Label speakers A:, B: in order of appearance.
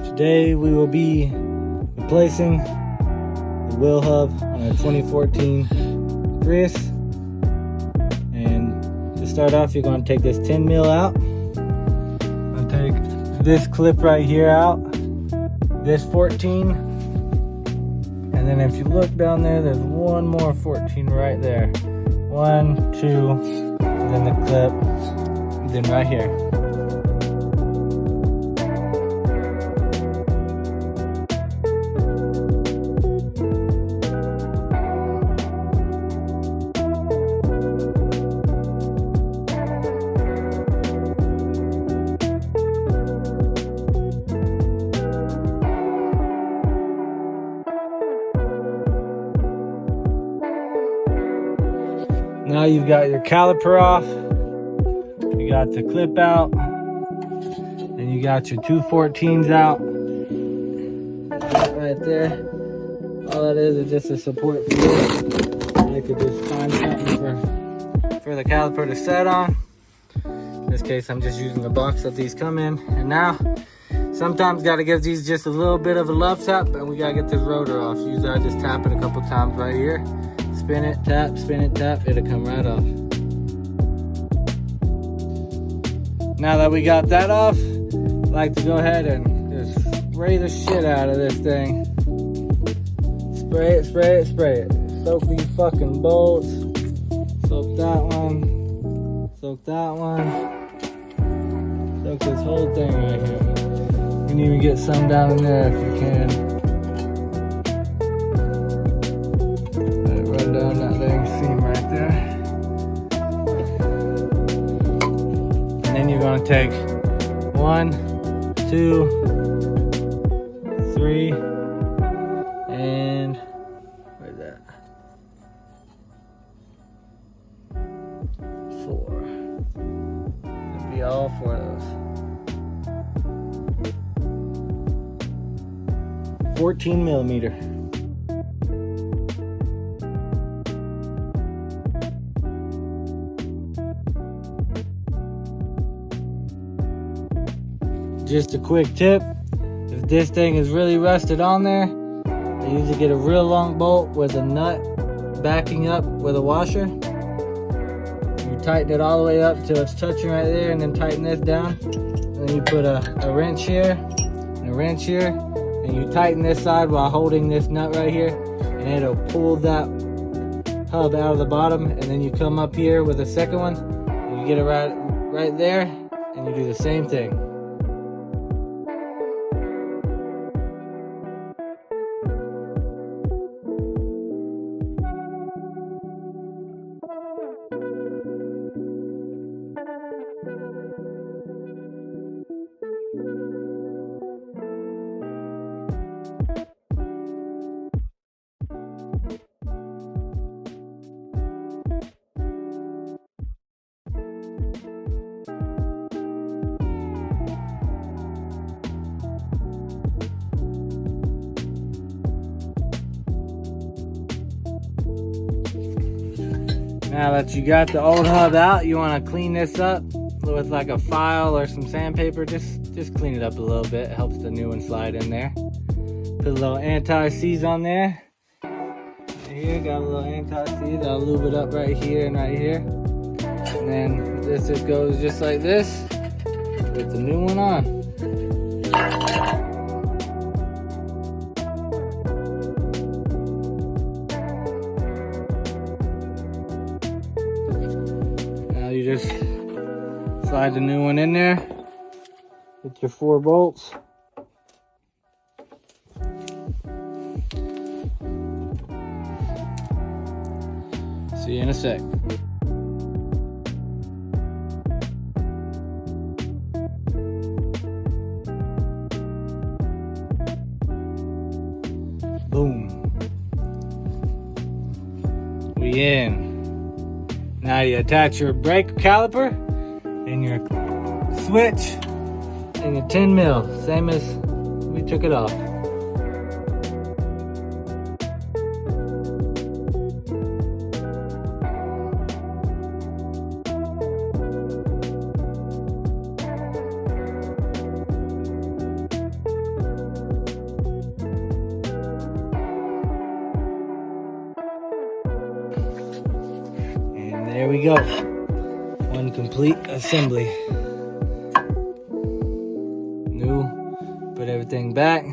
A: Today we will be replacing the wheel hub on a 2014 Prius. And to start off, you're going to take this 10 mil out. I'm going to take this clip right here out, this 14. And then if you look down there, there's one more 14 right there. 1, 2, and then the clip, and then right here. Now you've got your caliper off, you got the clip out, and you got your two 14s out. Right there. All that is just a support for it. I could just find something for the caliper to set on. In this case, I'm just using the box that these come in. And now, sometimes got to give these just a little bit of a love tap, and we got to get this rotor off. Usually I just tap it a couple times right here. Spin it, tap, it'll come right off. Now that we got that off, I like to go ahead and just spray the shit out of this thing. Spray it, spray it, spray it. Soak these fucking bolts. Soak that one. Soak that one. Soak this whole thing right here. You can even get some down in there if you can. Down that dang seam right there. And then you're going to take 1, 2, 3, and where's that? 4. That'd be all 4 of those. 14 millimeter. Just a quick tip, if this thing is really rusted on there, I usually get a real long bolt with a nut backing up with a washer. You tighten it all the way up till it's touching right there, and then tighten this down. And then you put a wrench here and a wrench here, and you tighten this side while holding this nut right here, and it'll pull that hub out of the bottom. And then you come up here with a second one, and you get it right there, and you do the same thing. Now that you got the old hub out, you want to clean this up with like a file or some sandpaper. Just clean it up a little bit. It helps the new one slide in there. Put a little anti-seize on there. Right here, got a little anti-seize. I'll lube it up right here and right here. And then this just goes just like this with the new one on. You just slide the new one in there with your 4 bolts. See you in a sec. Boom. We in. Now you attach your brake caliper and your switch and your 10 mil, same as we took it off. there we go. One complete assembly. New, put everything back.